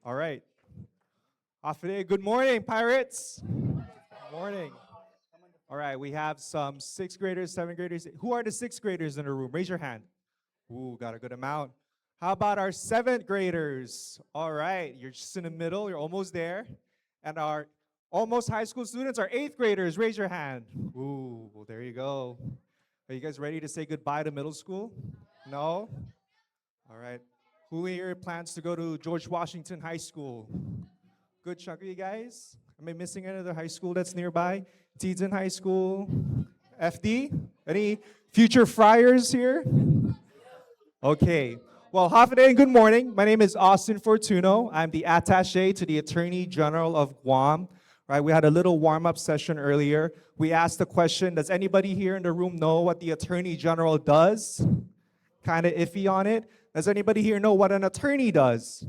All right. Afide, good morning, Pirates. Good morning. All right, we have some sixth graders, seventh graders. Who are the sixth graders in the room? Raise your hand. Ooh, got a good amount. How about our seventh graders? All right, you're just in the middle, you're almost there. And our almost high school students, our eighth graders, raise your hand. Ooh, well, there you go. Are you guys ready to say goodbye to middle school? No? All right. Who here plans to go to George Washington High School? Good chunk of you guys. Am I missing any other high school that's nearby? Teton High School, FD? Any future friars here? Okay. Well, Hafide, and good morning. My name is Austin Fortuno. I'm the attaché to the Attorney General of Guam. Right, we had a little warm-up session earlier. We asked the question, does anybody here in the room know what the Attorney General does? Kind of iffy on it. Does anybody here know what an attorney does?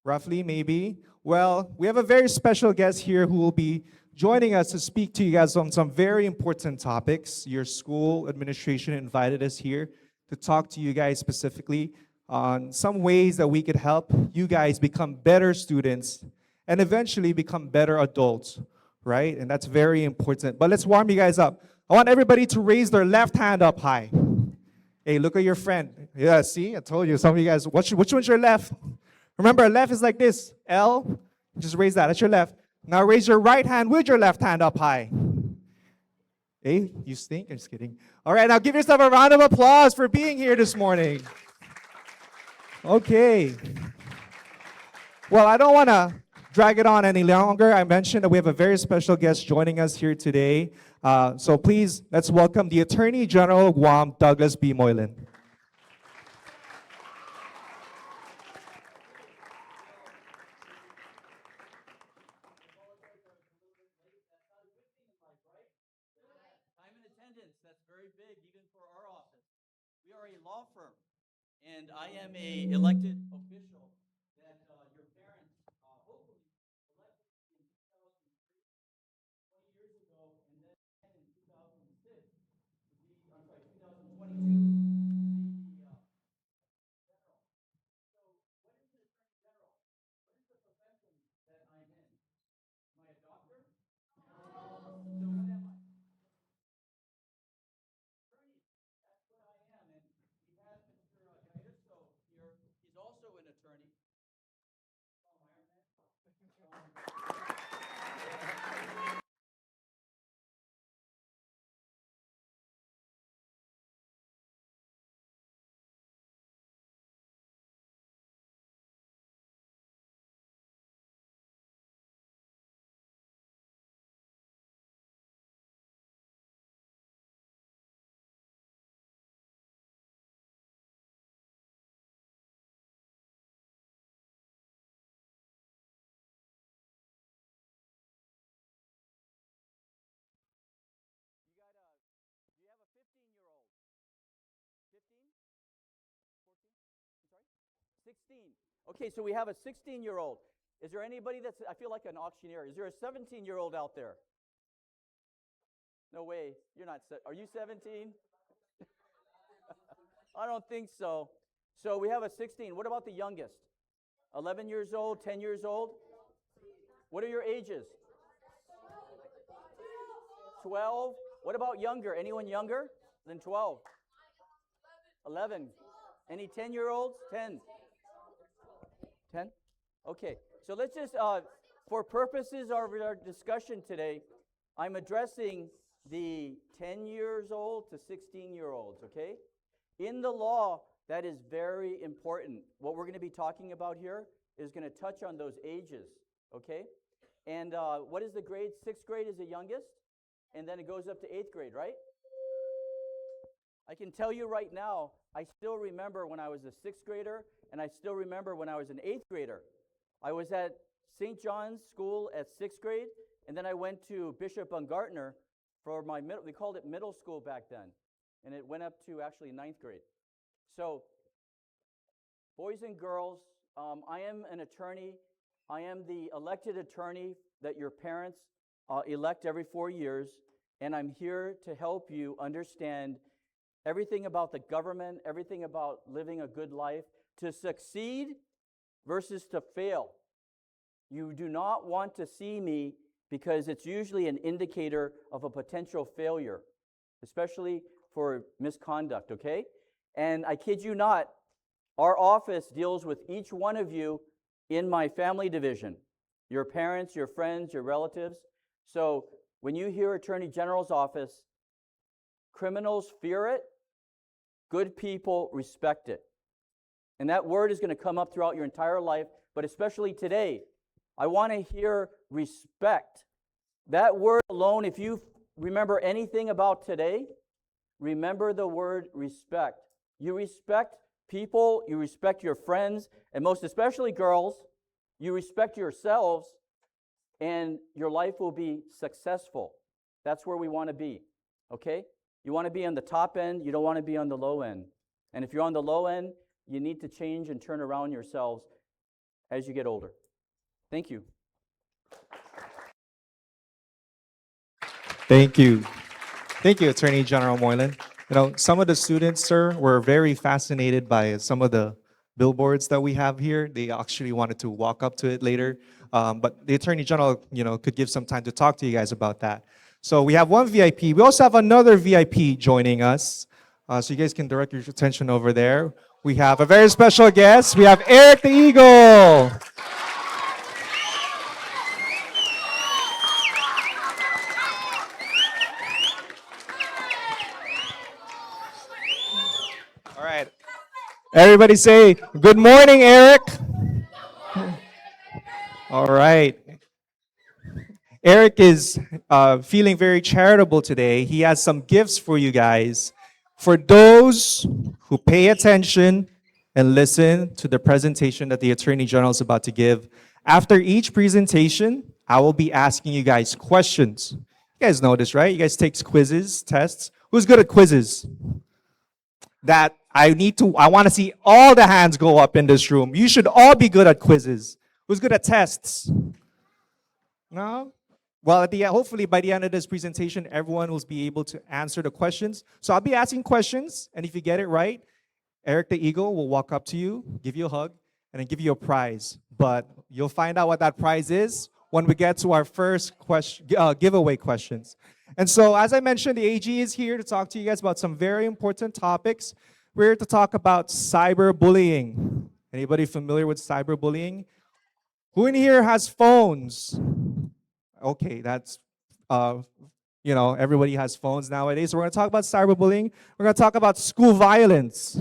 Roughly, maybe. Well, we have a very special guest here who will be joining us to speak to you guys on some very important topics. Your school administration invited us here to talk to you guys specifically on some ways that we could help you guys become better students and eventually become better adults, right? And that's very important. But let's warm you guys up. I want everybody to raise their left hand up high. Hey, look at your friend. Yeah, see, I told you. Some of you guys, which one's your left? Remember, left is like this. L, just raise that. That's your left. Now raise your right hand with your left hand up high. Hey, you stink. I'm just kidding. All right, now give yourself a round of applause for being here this morning. Okay. Well, I don't want to drag it on any longer. I mentioned that we have a very special guest joining us here today. So please, let's welcome the Attorney General of Guam, Douglas B. Moylan. Time in attendance, that's very big, even for our office. We are a law firm, and I am a elected official that your parents hopefully elected in 2003, 20 years ago, and then in 2006 to be, I'm sorry, 2022 to be the general. So what is an attorney general? What is the profession that I'm in? Am I a doctor? No. So what am I? Attorney. That's what I am. And we have Mr. Gaeso here. He's also an attorney. Oh, Iron Man. Do you have a 15-year-old? 15? 14? I'm sorry? 16. Okay, so we have a 16-year-old. Is there anybody that's, I feel like an auctioneer. Is there a 17-year-old out there? No way. You're not, are you 17? I don't think so. So we have a 16. What about the youngest? 11 years old, 10 years old? What are your ages? 12. What about younger? Anyone younger than 12? 11. Any 10-year-olds? 10. 10? Okay. So let's just, for purposes of our discussion today, I'm addressing the 10 years old to 16-year-olds, okay? In the law, that is very important. What we're going to be talking about here is going to touch on those ages, okay? And what is the grade? Sixth grade is the youngest, and then it goes up to eighth grade, right? I can tell you right now, I still remember when I was a sixth grader, and I still remember when I was an eighth grader. I was at St. John's School at sixth grade, and then I went to Bishop Baumgartner for my middle, we called it middle school back then, and it went up to actually ninth grade. So, boys and girls, I am an attorney. I am the elected attorney that your parents elect every 4 years, and I'm here to help you understand everything about the government, everything about living a good life, to succeed versus to fail. You do not want to see me because it's usually an indicator of a potential failure, especially for misconduct, okay? And I kid you not, our office deals with each one of you in my family division, your parents, your friends, your relatives. So when you hear Attorney General's office, criminals fear it, good people respect it. And that word is going to come up throughout your entire life, but especially today. I want to hear respect. That word alone, if you remember anything about today, remember the word respect. You respect people, you respect your friends, and most especially girls, you respect yourselves, and your life will be successful. That's where we want to be, okay? You want to be on the top end, you don't want to be on the low end. And if you're on the low end, you need to change and turn around yourselves as you get older. Thank you. Thank you. Thank you, Attorney General Moylan. You know, some of the students, sir, were very fascinated by some of the billboards that we have here. They actually wanted to walk up to it later. But the Attorney General, could give some time to talk to you guys about that. So we have one VIP. We also have another VIP joining us. So you guys can direct your attention over there. We have a very special guest. We have Eric the Eagle. All right. Everybody say, good morning, Eric. All right. Eric is feeling very charitable today. He has some gifts for you guys. For those who pay attention and listen to the presentation that the Attorney General is about to give, after each presentation, I will be asking you guys questions. You guys know this, right? You guys take quizzes, tests. Who's good at quizzes? I want to see all the hands go up in this room. You should all be good at quizzes. Who's good at tests? No? Well, hopefully by the end of this presentation, everyone will be able to answer the questions. So I'll be asking questions, and if you get it right, Eric the Eagle will walk up to you, give you a hug, and then give you a prize. But you'll find out what that prize is when we get to our first giveaway questions. And so, as I mentioned, the AG is here to talk to you guys about some very important topics. We're here to talk about cyberbullying. Anybody familiar with cyberbullying? Who in here has phones? Okay, that's, everybody has phones nowadays. So we're going to talk about cyberbullying. We're going to talk about school violence.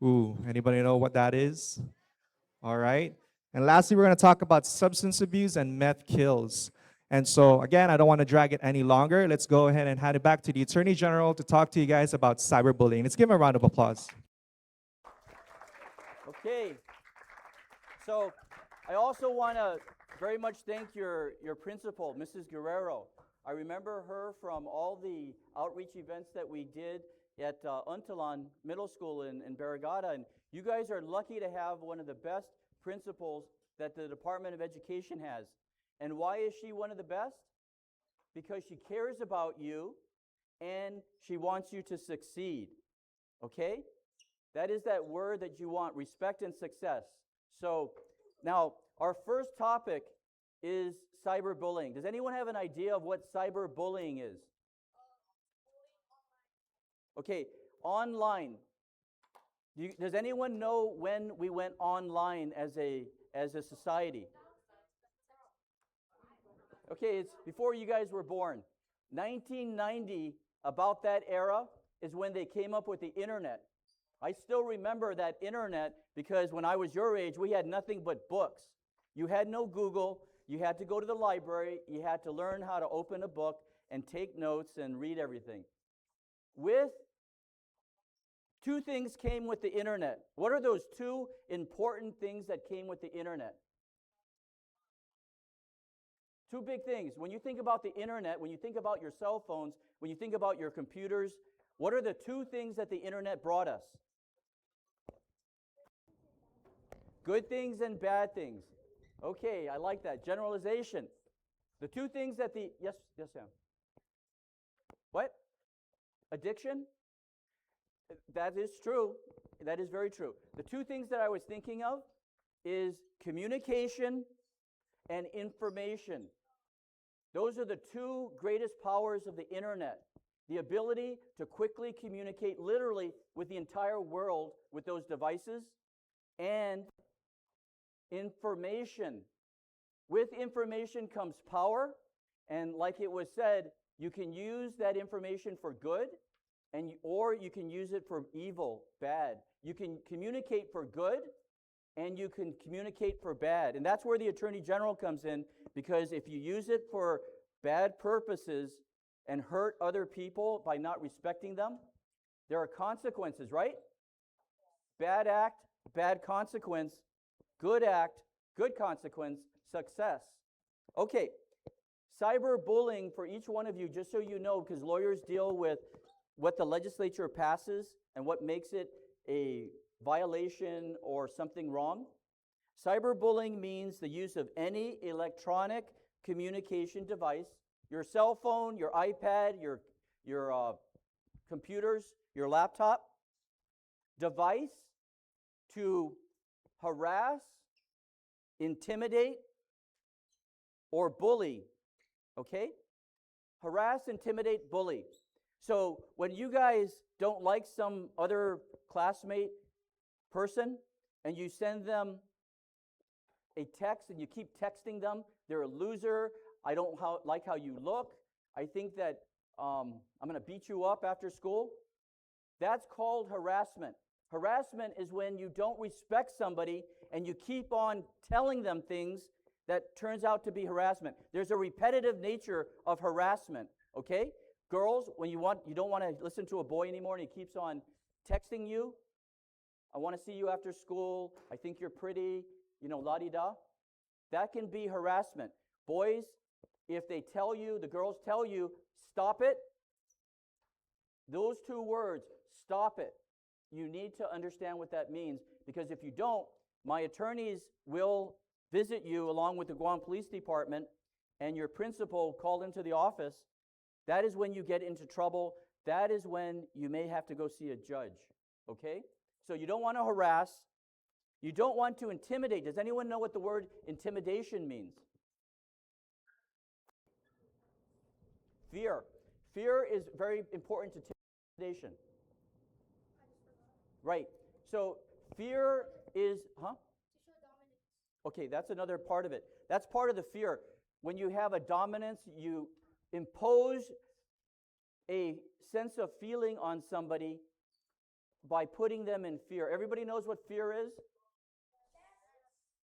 Ooh, anybody know what that is? All right. And lastly, we're going to talk about substance abuse and meth kills. And so, again, I don't want to drag it any longer. Let's go ahead and hand it back to the Attorney General to talk to you guys about cyberbullying. Let's give him a round of applause. Okay. So I also want to very much thank your principal, Mrs. Guerrero. I remember her from all the outreach events that we did at Untalan Middle School in Barrigada. And you guys are lucky to have one of the best principals that the Department of Education has. And why is she one of the best? Because she cares about you and she wants you to succeed. Okay? That is that word that you want, respect and success. So now, our first topic is cyberbullying. Does anyone have an idea of what cyberbullying is? Okay, online. Does anyone know when we went online as a society? Okay, it's before you guys were born. 1990, about that era, is when they came up with the internet. I still remember that internet because when I was your age, we had nothing but books. You had no Google. You had to go to the library. You had to learn how to open a book and take notes and read everything. With two things came with the internet. What are those two important things that came with the internet? Two big things. When you think about the internet, when you think about your cell phones, when you think about your computers, what are the two things that the internet brought us? Good things and bad things. Okay, I like that. Generalization. The two things that yes, Sam. What? Addiction? That is true. That is very true. The two things that I was thinking of is communication and information. Those are the two greatest powers of the internet. The ability to quickly communicate literally with the entire world with those devices, and information. With information comes power, and like it was said, you can use that information for good, or you can use it for evil, bad. You can communicate for good, and you can communicate for bad. And that's where the Attorney General comes in, because if you use it for bad purposes and hurt other people by not respecting them, there are consequences, right? Bad act, bad consequence. Good act, good consequence, success. Okay, cyberbullying for each one of you, just so you know, because lawyers deal with what the legislature passes and what makes it a violation or something wrong. Cyberbullying means the use of any electronic communication device, your cell phone, your iPad, your computers, your laptop, device to harass, intimidate, or bully. Okay? Harass, intimidate, bully. So when you guys don't like some other classmate person and you send them a text and you keep texting them, they're a loser, I don't like how you look, I think that I'm going to beat you up after school, that's called harassment. Harassment is when you don't respect somebody and you keep on telling them things that turns out to be harassment. There's a repetitive nature of harassment, okay? Girls, when you don't want to listen to a boy anymore and he keeps on texting you, I want to see you after school, I think you're pretty, la-di-da. That can be harassment. Boys, if they tell you, the girls tell you, stop it, those two words, stop it, you need to understand what that means, because if you don't, my attorneys will visit you along with the Guam Police Department and your principal called into the office. That is when you get into trouble. That is when you may have to go see a judge, okay? So you don't want to harass. You don't want to intimidate. Does anyone know what the word intimidation means? Fear. Fear is very important to intimidation. Right. So fear is, Okay, that's another part of it. That's part of the fear. When you have a dominance, you impose a sense of feeling on somebody by putting them in fear. Everybody knows what fear is?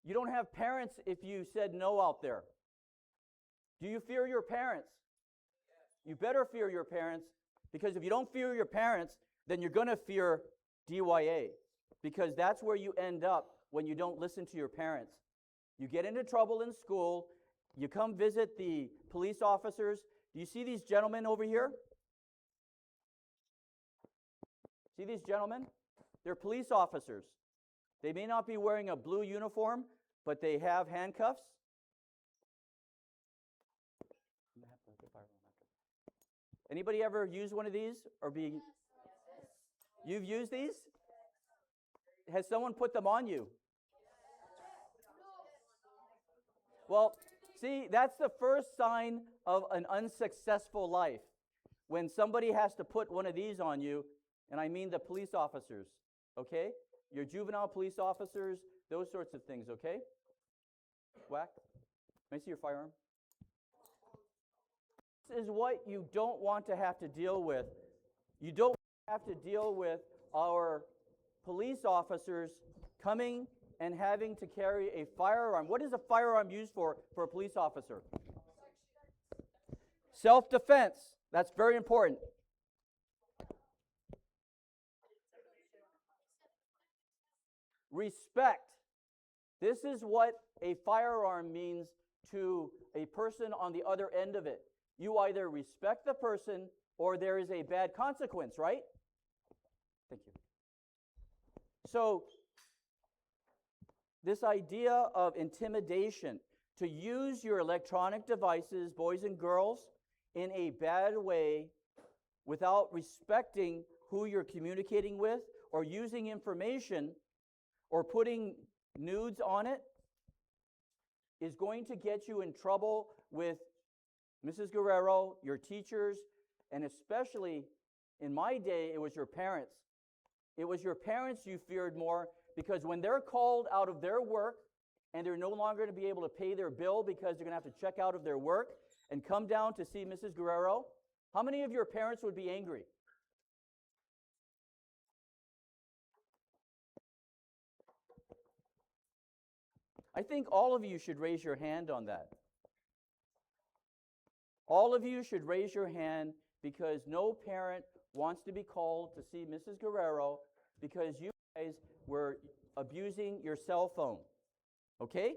You don't have parents if you said no out there. Do you fear your parents? You better fear your parents, because if you don't fear your parents, then you're going to fear DYA, because that's where you end up when you don't listen to your parents. You get into trouble in school, you come visit the police officers. Do you see these gentlemen over here? See these gentlemen? They're police officers. They may not be wearing a blue uniform, but they have handcuffs. Anybody ever use one of these or be? You've used these? Has someone put them on you? Well, see, that's the first sign of an unsuccessful life. When somebody has to put one of these on you, and I mean the police officers, okay? Your juvenile police officers, those sorts of things, okay? Whack. Let me see your firearm. This is what you don't want to have to deal with. You don't have to deal with our police officers coming and having to carry a firearm. What is a firearm used for a police officer? Self-defense. That's very important. Respect. This is what a firearm means to a person on the other end of it. You either respect the person or there is a bad consequence, right? Thank you. So, this idea of intimidation, to use your electronic devices, boys and girls, in a bad way without respecting who you're communicating with or using information or putting nudes on it is going to get you in trouble with Mrs. Guerrero, your teachers, and especially in my day, it was your parents. It was your parents you feared more, because when they're called out of their work and they're no longer going to be able to pay their bill because they're going to have to check out of their work and come down to see Mrs. Guerrero, how many of your parents would be angry? I think all of you should raise your hand on that. All of you should raise your hand, because no parent wants to be called to see Mrs. Guerrero because you guys were abusing your cell phone. Okay?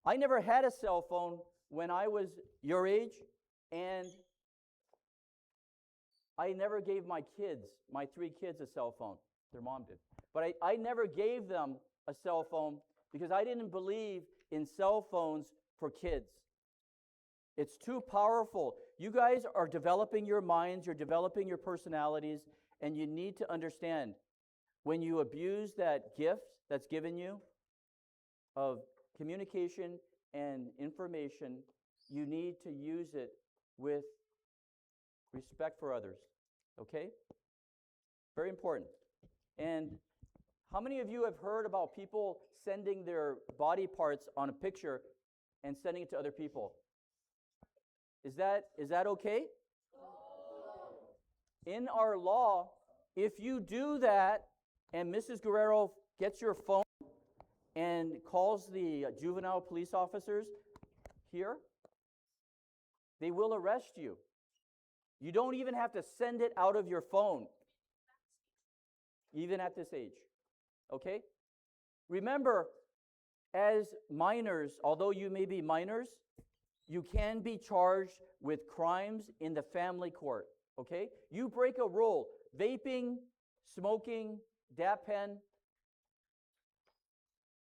I never had a cell phone when I was your age, and I never gave my kids, my 3 kids, a cell phone. Their mom did. But I never gave them a cell phone because I didn't believe in cell phones for kids. It's too powerful. You guys are developing your minds, you're developing your personalities, and you need to understand, when you abuse that gift that's given you of communication and information, you need to use it with respect for others. Okay? Very important. And how many of you have heard about people sending their body parts on a picture and sending it to other people? Is that okay? In our law, if you do that and Mrs. Guerrero gets your phone and calls the juvenile police officers here, they will arrest you. You don't even have to send it out of your phone, even at this age. Okay? Remember, as minors, although you may be minors, you can be charged with crimes in the family court. Okay? You break a rule, vaping, smoking, dap pen,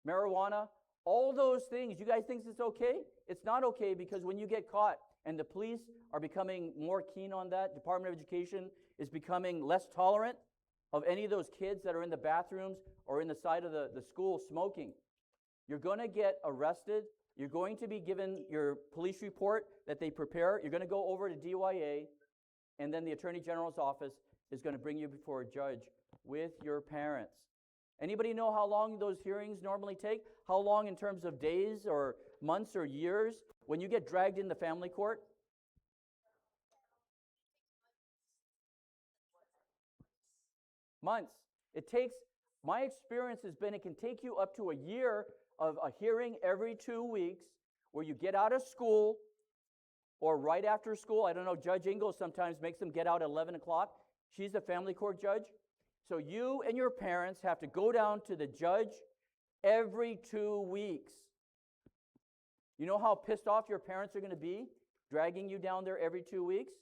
marijuana, all those things, you guys think it's okay? It's not okay, because when you get caught, and the police are becoming more keen on that, Department of Education is becoming less tolerant of any of those kids that are in the bathrooms or in the side of the school smoking. You're going to get arrested. You're going to be given your police report that they prepare. You're going to go over to DYA, and then the Attorney General's office is going to bring you before a judge with your parents. Anybody know how long those hearings normally take? How long in terms of days or months or years when you get dragged into family court? Months. It takes, my experience has been, it can take you up to a year of a hearing every 2 weeks, where you get out of school or right after school. I don't know, Judge Ingalls sometimes makes them get out at 11 o'clock. She's a family court judge. So you and your parents have to go down to the judge every 2 weeks. You know how pissed off your parents are going to be dragging you down there every 2 weeks?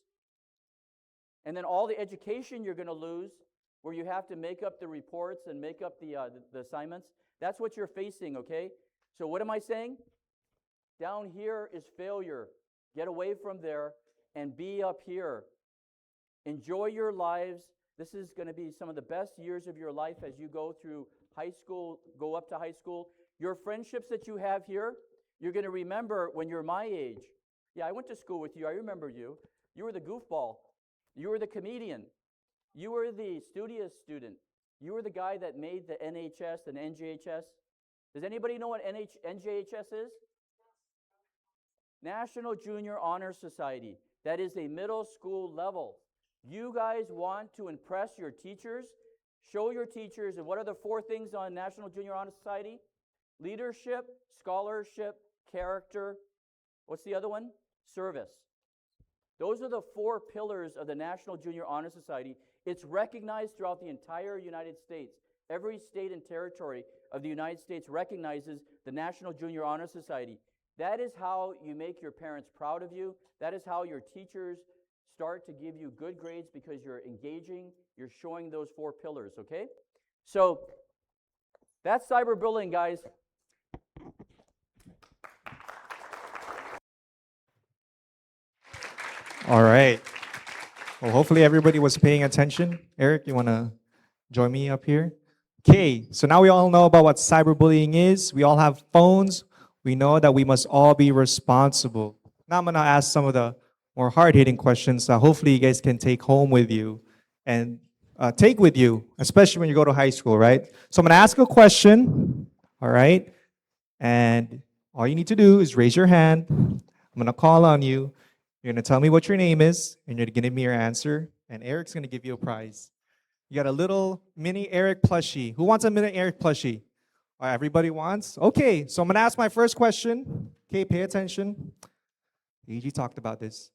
And then all the education you're going to lose, where you have to make up the reports and make up the assignments. That's what you're facing, okay? So what am I saying? Down here is failure. Get away from there and be up here. Enjoy your lives. This is going to be some of the best years of your life as you go through high school, go up to high school. Your friendships that you have here, you're going to remember when you're my age. Yeah, I went to school with you. I remember you. You were the goofball. You were the comedian. You were the studious student. You were the guy that made the NHS and NJHS. Does anybody know what NJHS is? National Junior Honor Society. That is a middle school level. You guys want to impress your teachers. Show your teachers, and what are the 4 things on National Junior Honor Society? Leadership, scholarship, character. What's the other one? Service. Those are the 4 pillars of the National Junior Honor Society. It's recognized throughout the entire United States. Every state and territory of the United States recognizes the National Junior Honor Society. That is how you make your parents proud of you. That is how your teachers start to give you good grades, because you're engaging, you're showing those 4 pillars, okay? So that's cyberbullying, guys. All right. Well, hopefully everybody was paying attention. Eric, you want to join me up here? Okay, so now we all know about what cyberbullying is. We all have phones. We know that we must all be responsible. Now I'm gonna ask some of the more hard-hitting questions that hopefully you guys can take home with you and take with you, especially when you go to high school, right? So I'm gonna ask a question, all right? And all you need to do is raise your hand. I'm gonna call on you. You're gonna tell me what your name is, and you're gonna give me your answer. And Eric's gonna give you a prize. You got a little mini Eric plushie. Who wants a mini Eric plushie? Everybody wants? Okay, so I'm gonna ask my first question. Okay, pay attention. AG talked about this.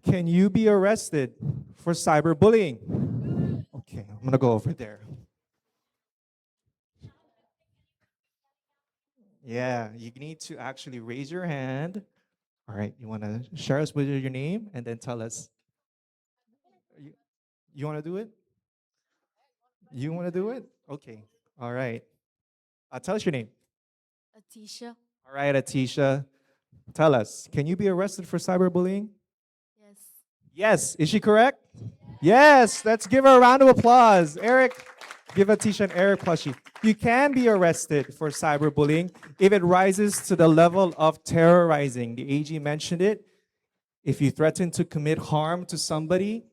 Can you be arrested for cyberbullying? Okay, I'm gonna go over there. Yeah, you need to actually raise your hand. All right, you wanna share us with your name and then tell us. You, you wanna do it? You wanna do it? Okay, all right. Tell us your name. Atisha. All right, Atisha. Tell us, can you be arrested for cyberbullying? Yes. Yes. Is she correct? Yes. Let's give her a round of applause. Eric, give Atisha an Eric plushie. You can be arrested for cyberbullying if it rises to the level of terrorizing. The AG mentioned it. If you threaten to commit harm to somebody,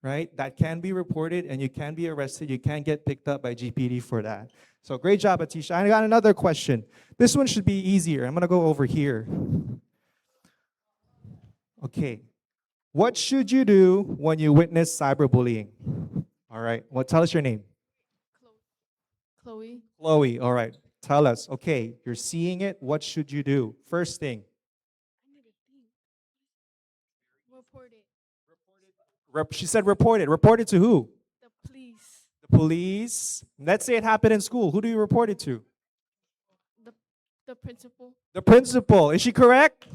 right, that can be reported and you can be arrested. You can get picked up by GPD for that. So great job, Atisha. I got another question. This one should be easier. I'm gonna go over here. Okay. What should you do when you witness cyberbullying? All right. Well, tell us your name. Chloe. Chloe. All right. Tell us. Okay, you're seeing it. What should you do? First thing. I need to think. Report it. She said report it. Report it to who? The police. The police. Let's say it happened in school. Who do you report it to? The the principal. The principal. Is she correct?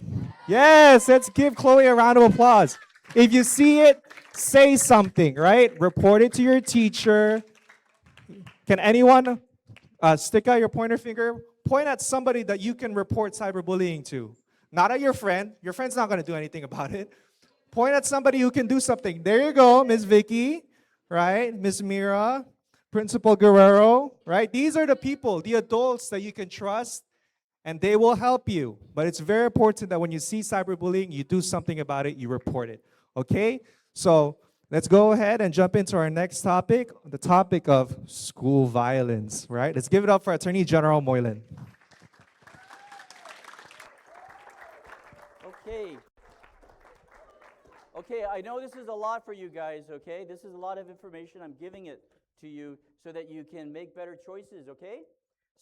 Yes. Let's give Chloe a round of applause. If you see it, say something, right? Report it to your teacher. Can anyone stick out your pointer finger? Point at somebody that you can report cyberbullying to. Not at your friend. Your friend's not going to do anything about it. Point at somebody who can do something. There you go, Miss Vicky, right? Miss Mira, Principal Guerrero, right? These are the people, the adults that you can trust, and they will help you. But it's very important that when you see cyberbullying, you do something about it, you report it. Okay? So let's go ahead and jump into our next topic, the topic of school violence, right? Let's give it up for Attorney General Moylan. Okay. Okay, I know this is a lot for you guys, okay? This is a lot of information. I'm giving it to you so that you can make better choices, okay?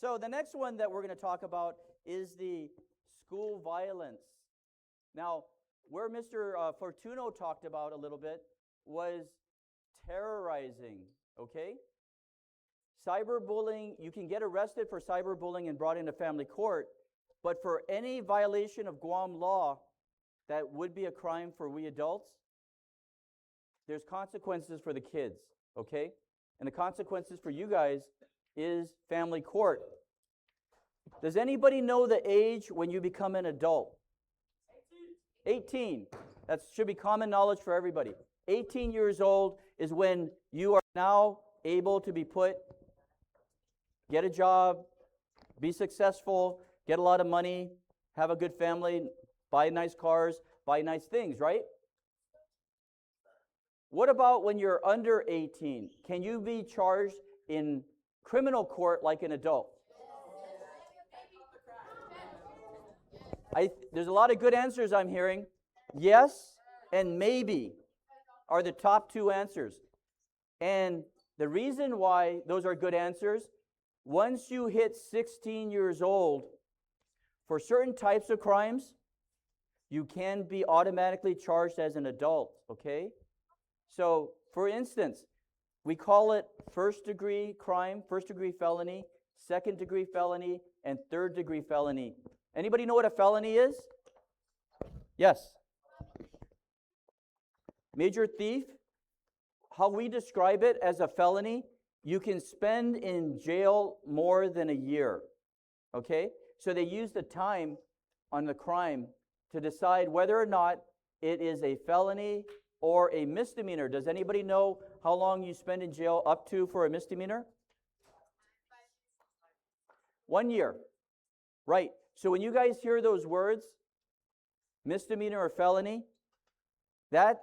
So the next one that we're going to talk about is the school violence. Now, where Mr. Fortuno talked about a little bit was terrorizing, okay? Cyberbullying, you can get arrested for cyberbullying and brought into family court, but for any violation of Guam law that would be a crime for we adults, there's consequences for the kids, okay? And the consequences for you guys is family court. Does anybody know the age when you become an adult? 18. That should be common knowledge for everybody. 18 years old is when you are now able to be get a job, be successful, get a lot of money, have a good family, buy nice cars, buy nice things, right? What about when you're under 18? Can you be charged in criminal court like an adult? There's a lot of good answers I'm hearing. Yes and maybe are the top two answers. And the reason why those are good answers, once you hit 16 years old, for certain types of crimes, you can be automatically charged as an adult, okay? So, for instance, we call it first-degree crime, first-degree felony, second-degree felony, and third-degree felony. Anybody know what a felony is? Yes. Major thief, how we describe it as a felony, you can spend in jail more than a year, okay? So they use the time on the crime to decide whether or not it is a felony or a misdemeanor. Does anybody know how long you spend in jail up to for a misdemeanor? 1 year. Right. So when you guys hear those words, misdemeanor or felony, that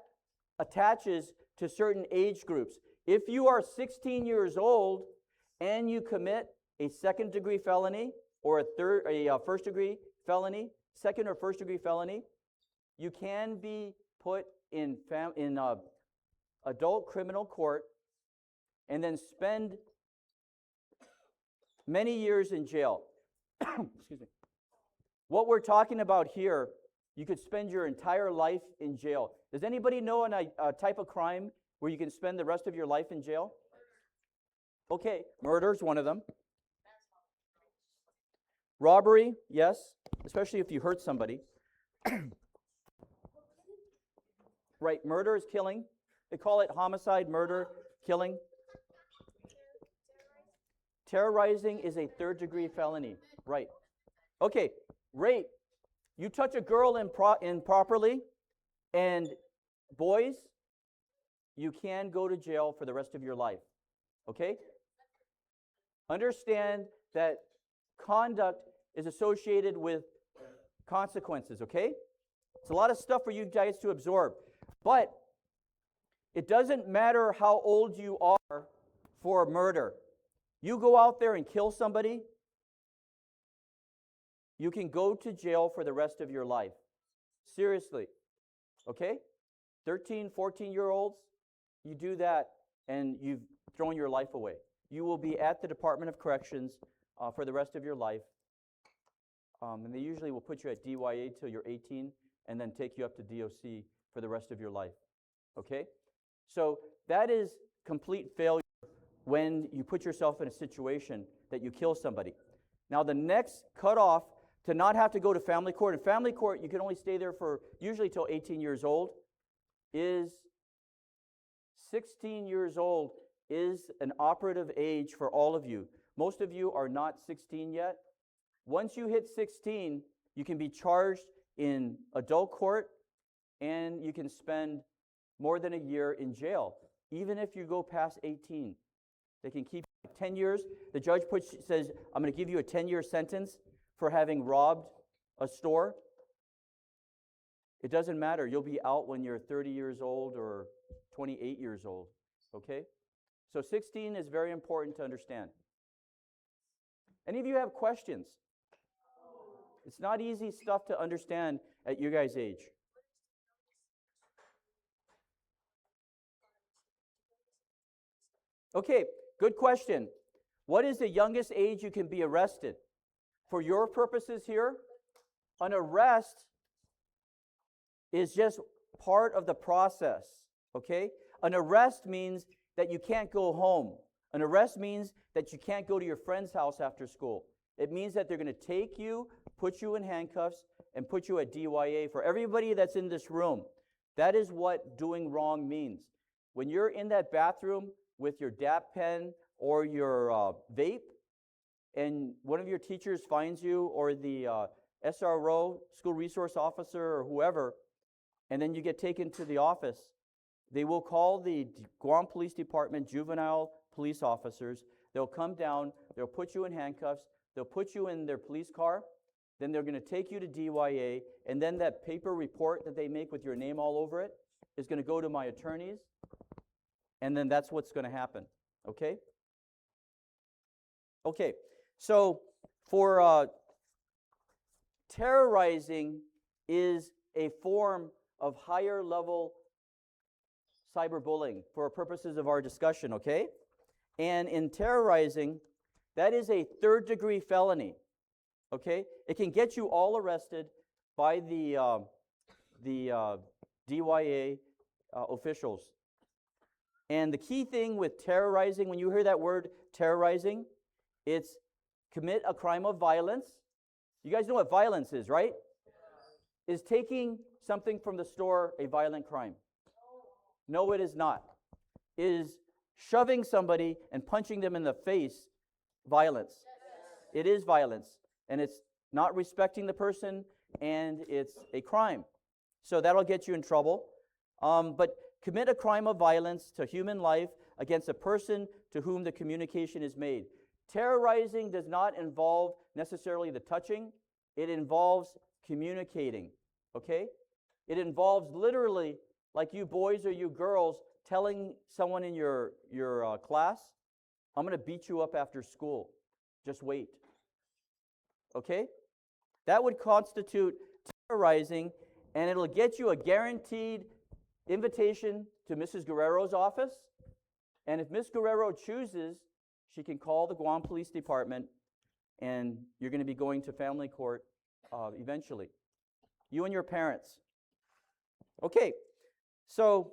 attaches to certain age groups. If you are 16 years old and you commit a second-degree felony or a first-degree felony, second or first-degree felony, you can be put in adult criminal court and then spend many years in jail. Excuse me. What we're talking about here, you could spend your entire life in jail. Does anybody know a type of crime where you can spend the rest of your life in jail? Okay, murder is one of them. Robbery, yes, especially if you hurt somebody. Right, murder is killing. They call it homicide, murder, killing. Terrorizing is a third-degree felony. Right. Okay, rape. You touch a girl improperly, and boys, you can go to jail for the rest of your life. Okay? Understand that conduct is associated with consequences, okay? It's a lot of stuff for you guys to absorb. But it doesn't matter how old you are for murder. You go out there and kill somebody, you can go to jail for the rest of your life. Seriously. Okay? 13, 14-year-olds, you do that and you've thrown your life away. You will be at the Department of Corrections for the rest of your life. And they usually will put you at DYA till you're 18 and then take you up to DOC for the rest of your life. Okay? So that is complete failure when you put yourself in a situation that you kill somebody. Now the next cutoff to not have to go to family court, in family court you can only stay there for usually till 18 years old, is 16 years old is an operative age for all of you. Most of you are not 16 yet. Once you hit 16, you can be charged in adult court and you can spend more than a year in jail, even if you go past 18. They can keep 10 years. The judge says, I'm going to give you a 10-year sentence for having robbed a store. It doesn't matter. You'll be out when you're 30 years old or 28 years old. Okay? So 16 is very important to understand. Any of you have questions? It's not easy stuff to understand at your guys' age. Okay, good question. What is the youngest age you can be arrested? For your purposes here, an arrest is just part of the process, okay? An arrest means that you can't go home. An arrest means that you can't go to your friend's house after school. It means that they're going to take you, put you in handcuffs, and put you at DYA. For everybody that's in this room, that is what doing wrong means. When you're in that bathroom with your DAP pen or your vape, and one of your teachers finds you, or the SRO, school resource officer, or whoever, and then you get taken to the office, they will call the Guam Police Department juvenile police officers. They'll come down, they'll put you in handcuffs, they'll put you in their police car, then they're going to take you to DYA, and then that paper report that they make with your name all over it is going to go to my attorneys, and then that's what's going to happen, okay? Okay, so for terrorizing is a form of higher level cyberbullying for purposes of our discussion, okay? And in terrorizing, that is a third-degree felony, okay? It can get you all arrested by the DYA officials. And the key thing with terrorizing, when you hear that word terrorizing, it's commit a crime of violence. You guys know what violence is, right? Is taking something from the store a violent crime? No, it is not. Is shoving somebody and punching them in the face violence? It is violence. And it's not respecting the person, and it's a crime. So that'll get you in trouble. But commit a crime of violence to human life against a person to whom the communication is made. Terrorizing does not involve necessarily the touching. It involves communicating, okay? It involves literally, like you boys or you girls, telling someone in your class, I'm going to beat you up after school. Just wait. Okay? That would constitute terrorizing, and it'll get you a guaranteed invitation to Mrs. Guerrero's office. And if Miss Guerrero chooses, she can call the Guam Police Department, and you're going to be going to family court eventually. You and your parents. Okay, so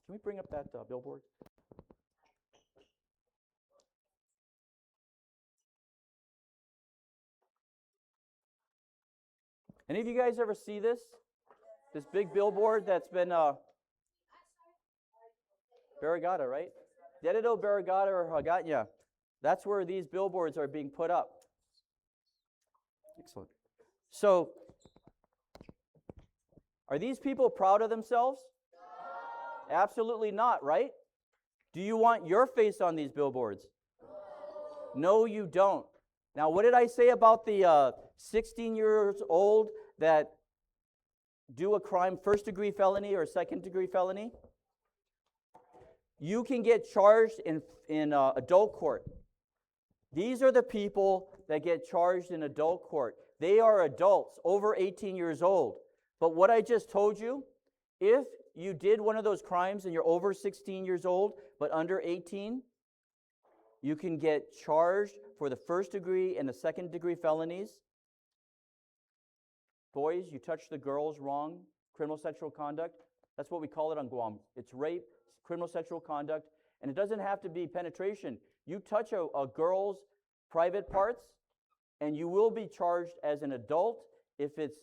can we bring up that billboard? Any of you guys ever see this? This big billboard that's been Barrigada, right? Dedido, Barrigada, or Hagatnya. That's where these billboards are being put up. Excellent. So, are these people proud of themselves? No. Absolutely not, right? Do you want your face on these billboards? No, you don't. Now, what did I say about the 16 years old that do a crime, first-degree felony or second-degree felony? You can get charged in adult court. These are the people that get charged in adult court. They are adults, over 18 years old. But what I just told you, if you did one of those crimes and you're over 16 years old but under 18, you can get charged for the first-degree and the second-degree felonies. Boys, you touch the girls wrong, criminal sexual conduct. That's what we call it on Guam. It's rape, criminal sexual conduct, and it doesn't have to be penetration. You touch a girl's private parts, and you will be charged as an adult if it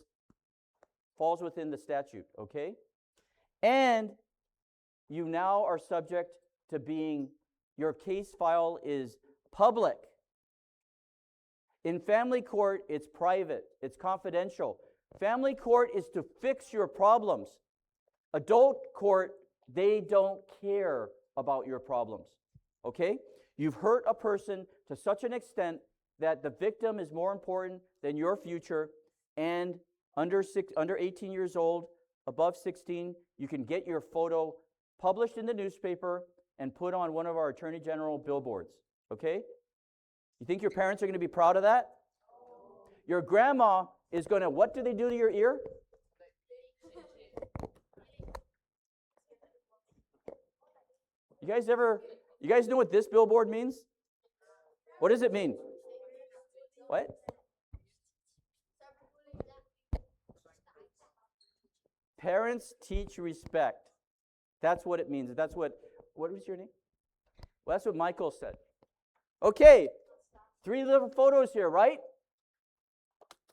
falls within the statute, okay? And you now are subject to being, your case file is public. In family court, it's private, it's confidential. Family court is to fix your problems. Adult court, they don't care about your problems, okay? You've hurt a person to such an extent that the victim is more important than your future, and under 18 years old, above 16, you can get your photo published in the newspaper and put on one of our Attorney General billboards, okay? You think your parents are going to be proud of that? Your grandma is going to, what do they do to your ear? You guys know what this billboard means? What does it mean? What? Parents teach respect. That's what it means. What was your name? Well, that's what Michael said. Okay, 3 little photos here, right?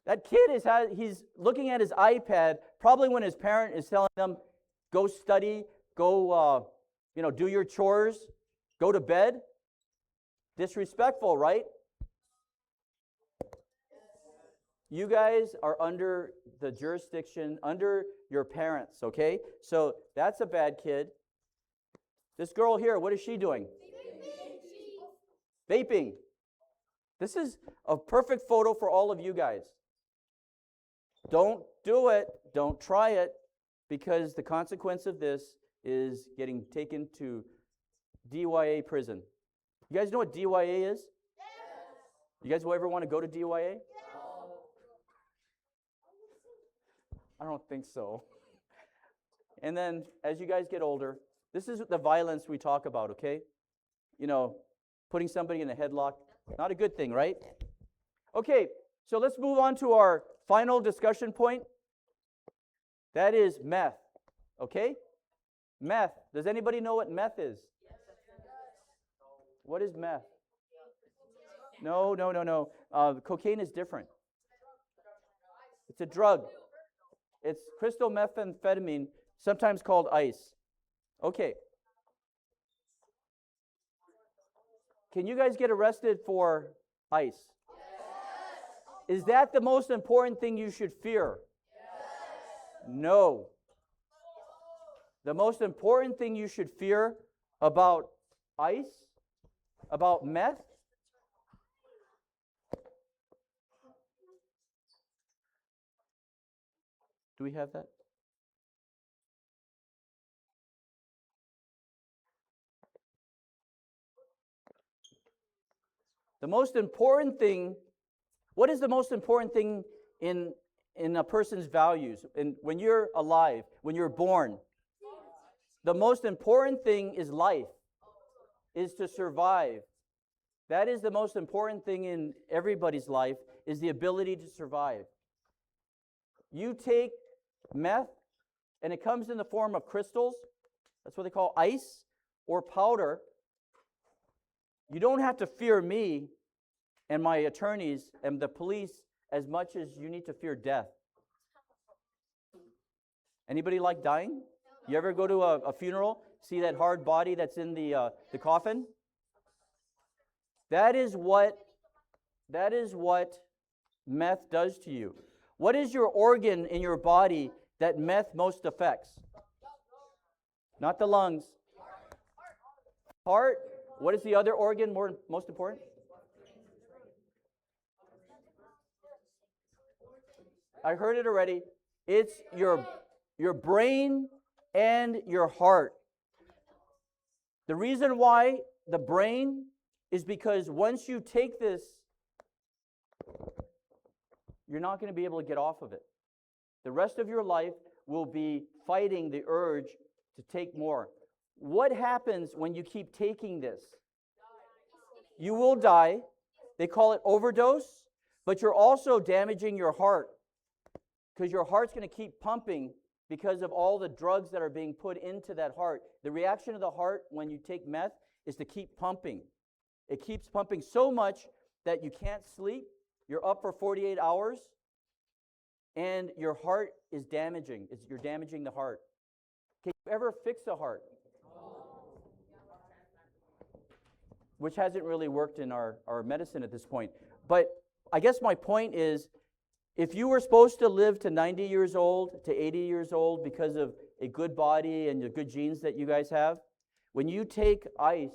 That kid he's looking at his iPad, probably when his parent is telling them, go study, go, do your chores, go to bed. Disrespectful, right? You guys are under the jurisdiction, under your parents, okay? So that's a bad kid. This girl here, what is she doing? Vaping. This is a perfect photo for all of you guys. Don't do it. Don't try it, because the consequence of this is getting taken to DYA prison. You guys know what DYA is? Yes. You guys will ever want to go to DYA? No. I don't think so. And then as you guys get older, this is the violence we talk about, okay? Putting somebody in a headlock, not a good thing, right? Okay, so let's move on to our final discussion point. That is meth, okay? Meth. Does anybody know what meth is? What is meth? No. Cocaine is different. It's a drug. It's crystal methamphetamine, sometimes called ice. Okay. Can you guys get arrested for ice? Yes. Is that the most important thing you should fear? Yes. No. The most important thing you should fear about ice, about meth? Do we have that? The most important thing, what is the most important thing in a person's values? And when you're alive, when you're born, the most important thing is life, is to survive. That is the most important thing in everybody's life, is the ability to survive. You take meth, and it comes in the form of crystals. That's what they call ice or powder. You don't have to fear me and my attorneys and the police as much as you need to fear death. Anybody like dying? You ever go to a funeral, see that hard body that's in the coffin? That is what meth does to you. What is your organ in your body that meth most affects? Not the lungs. Heart. What is the other organ most important? I heard it already. It's your brain and your heart. The reason why the brain is because once you take this, you're not going to be able to get off of it. The rest of your life will be fighting the urge to take more. What happens when you keep taking this? You will die. They call it overdose, but you're also damaging your heart because your heart's going to keep pumping because of all the drugs that are being put into that heart. The reaction of the heart when you take meth is to keep pumping. It keeps pumping so much that you can't sleep. You're up for 48 hours, and your heart is damaging. You're damaging the heart. Can you ever fix a heart? Which hasn't really worked in our medicine at this point. But I guess my point is, if you were supposed to live to 90 years old, to 80 years old because of a good body and the good genes that you guys have, when you take ice,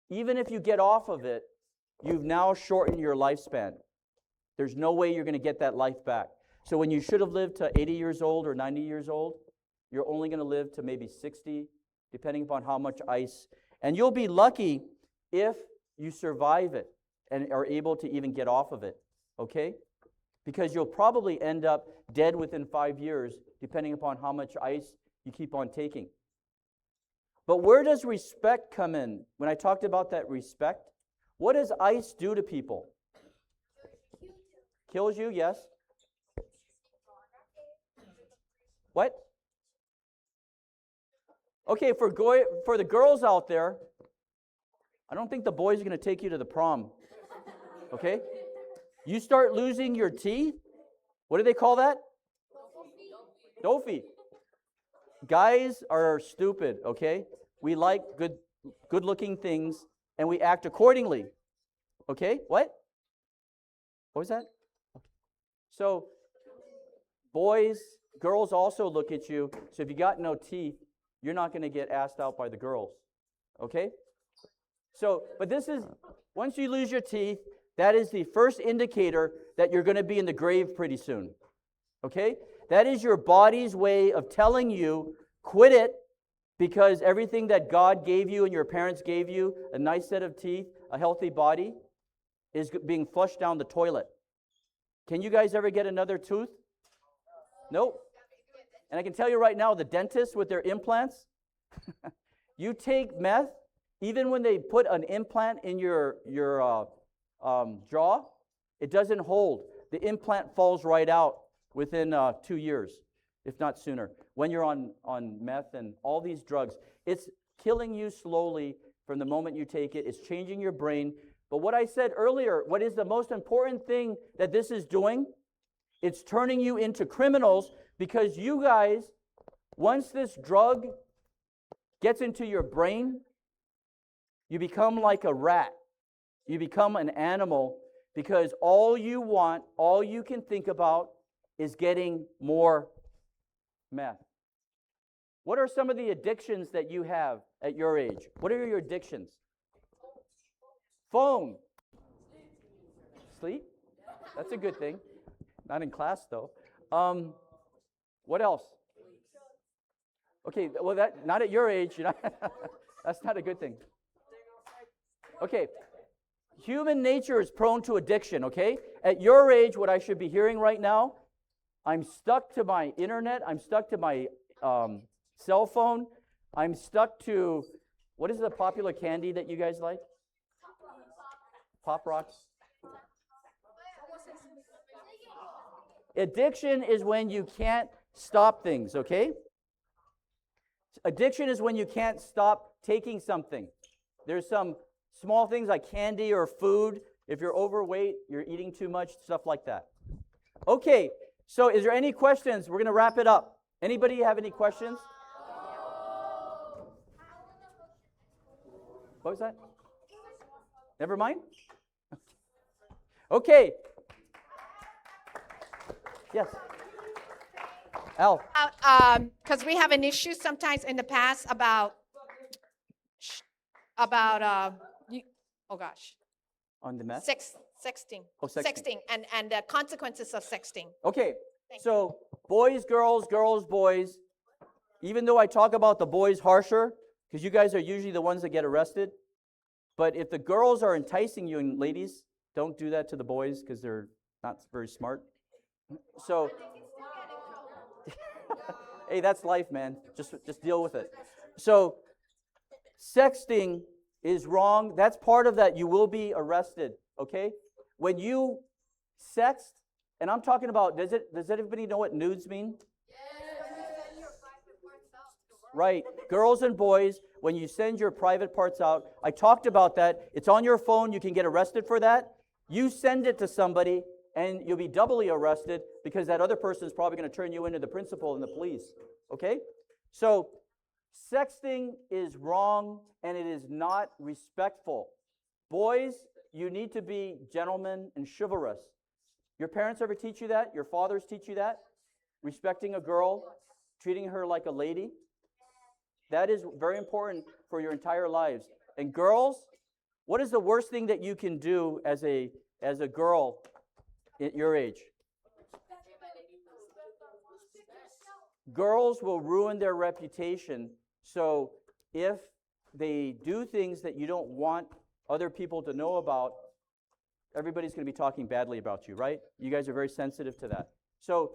even if you get off of it, you've now shortened your lifespan. There's no way you're going to get that life back. So when you should have lived to 80 years old or 90 years old, you're only going to live to maybe 60, depending upon how much ice. And you'll be lucky if you survive it and are able to even get off of it, okay? Because you'll probably end up dead within 5 years, depending upon how much ice you keep on taking. But where does respect come in? When I talked about that respect, what does ice do to people? Kills you, yes. What? Okay, for the girls out there, I don't think the boys are going to take you to the prom. Okay? You start losing your teeth. What do they call that? Dopey. Guys are stupid, okay? We like good-looking things, and we act accordingly. Okay? What? What was that? So, boys, girls also look at you. So if you got no teeth, you're not going to get asked out by the girls. Okay? So, but this is, once you lose your teeth, that is the first indicator that you're going to be in the grave pretty soon. Okay? That is your body's way of telling you, quit it, because everything that God gave you and your parents gave you, a nice set of teeth, a healthy body, is being flushed down the toilet. Can you guys ever get another tooth? Nope. And I can tell you right now, the dentists with their implants, you take meth, even when they put an implant in your jaw, it doesn't hold. The implant falls right out within 2 years, if not sooner. When you're on meth and all these drugs, it's killing you slowly from the moment you take it. It's changing your brain. But what I said earlier, what is the most important thing that this is doing? It's turning you into criminals, because you guys, once this drug gets into your brain, you become like a rat. You become an animal, because all you want, all you can think about is getting more meth. What are some of the addictions that you have at your age? What are your addictions? Phone. Sleep? That's a good thing. Not in class, though. What else? Okay, well, that not at your age. That's not a good thing. Okay, human nature is prone to addiction, okay? At your age, what I should be hearing right now, I'm stuck to my internet, I'm stuck to my cell phone, I'm stuck to, what is the popular candy that you guys like? Pop Rocks? Addiction is when you can't stop things, okay? Addiction is when you can't stop taking something. There's some small things like candy or food. If you're overweight, you're eating too much, stuff like that. Okay, so is there any questions? We're going to wrap it up. Anybody have any questions? What was that? Never mind? Okay. Yes. Al. Because we have an issue sometimes in the past about oh gosh, On the mess? sexting. Oh, sexting. And the consequences of sexting. Okay, so boys, girls, boys. Even though I talk about the boys harsher, because you guys are usually the ones that get arrested, but if the girls are enticing you, and ladies, don't do that to the boys because they're not very smart. So, hey, that's life, man. Just deal with it. So, sexting is wrong. That's part of that. You will be arrested, okay? When you sext, and I'm talking about, does everybody know what nudes mean? Right. Girls and boys, when you send your private parts out, I talked about that. It's on your phone. You can get arrested for that. You send it to somebody, and you'll be doubly arrested because that other person is probably going to turn you into the principal and the police. Okay? So, sexting is wrong, and it is not respectful. Boys, you need to be gentlemen and chivalrous. Your parents ever teach you that? Your fathers teach you that? Respecting a girl, treating her like a lady? That is very important for your entire lives. And girls, what is the worst thing that you can do as a girl at your age? Girls will ruin their reputation. So if they do things that you don't want other people to know about, everybody's going to be talking badly about you, right? You guys are very sensitive to that. So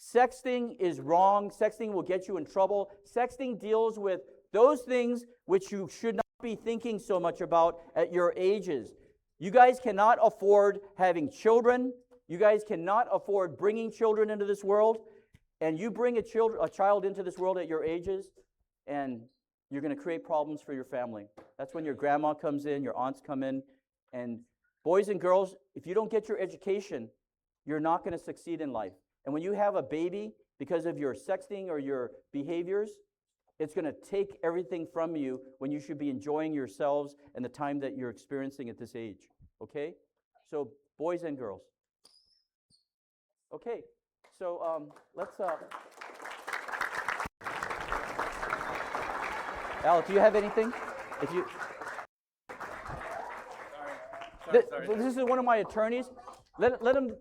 sexting is wrong. Sexting will get you in trouble. Sexting deals with those things which you should not be thinking so much about at your ages. You guys cannot afford having children. You guys cannot afford bringing children into this world. And you bring a child into this world at your ages, and you're going to create problems for your family. That's when your grandma comes in, your aunts come in, and boys and girls, if you don't get your education, you're not going to succeed in life. And when you have a baby, because of your sexting or your behaviors, it's going to take everything from you when you should be enjoying yourselves and the time that you're experiencing at this age. Okay? So, boys and girls. Okay. So, let's... Al, do you have anything? If you... Sorry. This is one of my attorneys. Let him...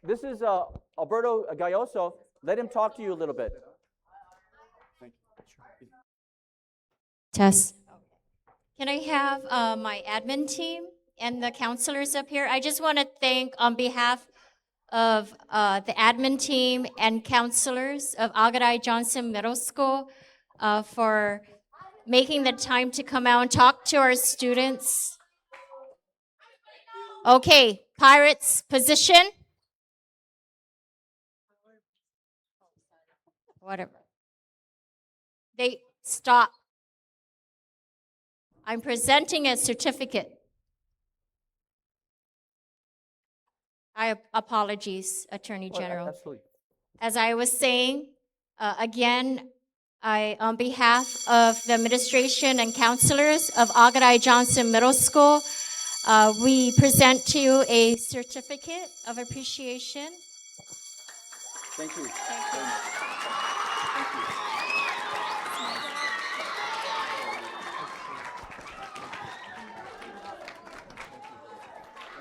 This is Alberto Galloso. Let him talk to you a little bit. Tess. Can I have my admin team and the counselors up here? I just want to thank on behalf of the admin team and counselors of Agueda Johnston Middle School for making the time to come out and talk to our students. Okay, Pirates, position. Whatever. They stop. I'm presenting a certificate. Apologies, Attorney General. Absolutely. As I was saying, again, on behalf of the administration and counselors of Agueda Johnston Middle School, we present to you a certificate of appreciation. Thank you. Thank you. Thank you.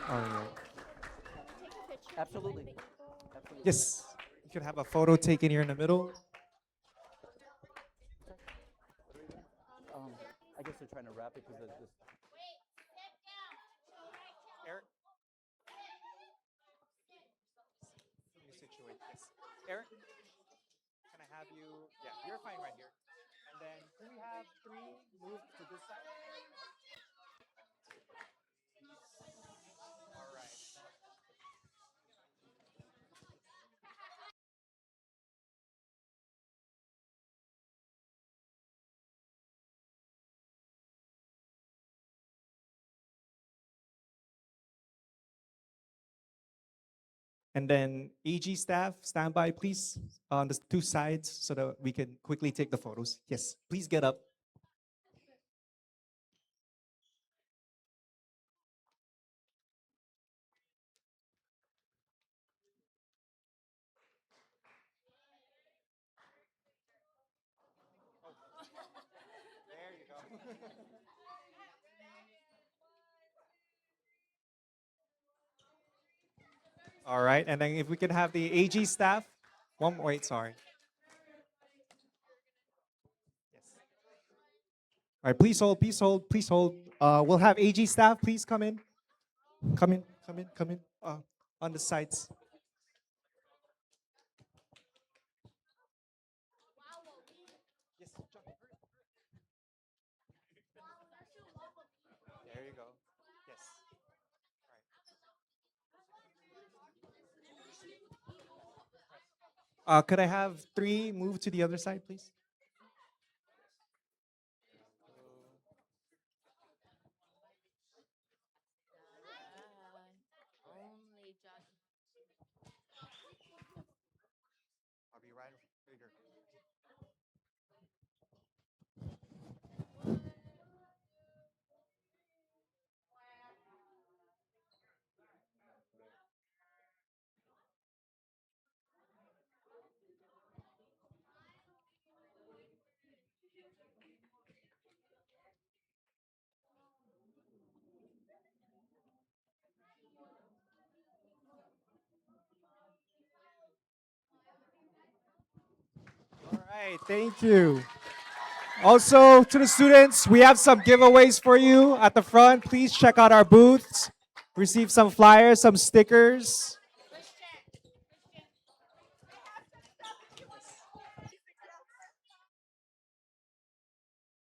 All right. Absolutely. Absolutely. Yes. You could have a photo taken here in the middle. I guess they're trying to wrap it because of this. Eric. Let me situate this. Eric, can I have you? Yeah, you're fine right here. And then can we have three move to this side? All right. And then AG staff, stand by, please, on the two sides so that we can quickly take the photos. Yes, please get up. There you go. All right, and then if we can have the AG staff, wait, sorry. Yes. All right, please hold, please hold, please hold. We'll have AG staff, please come in. Come in, come in, come in. On the sides. Yes, John, hurry. There you go. Yes. All right. Could I have three move to the other side, please? I'll be right here. All right, thank you. Also, to the students, we have some giveaways for you at the front. Please check out our booths. Receive some flyers, some stickers.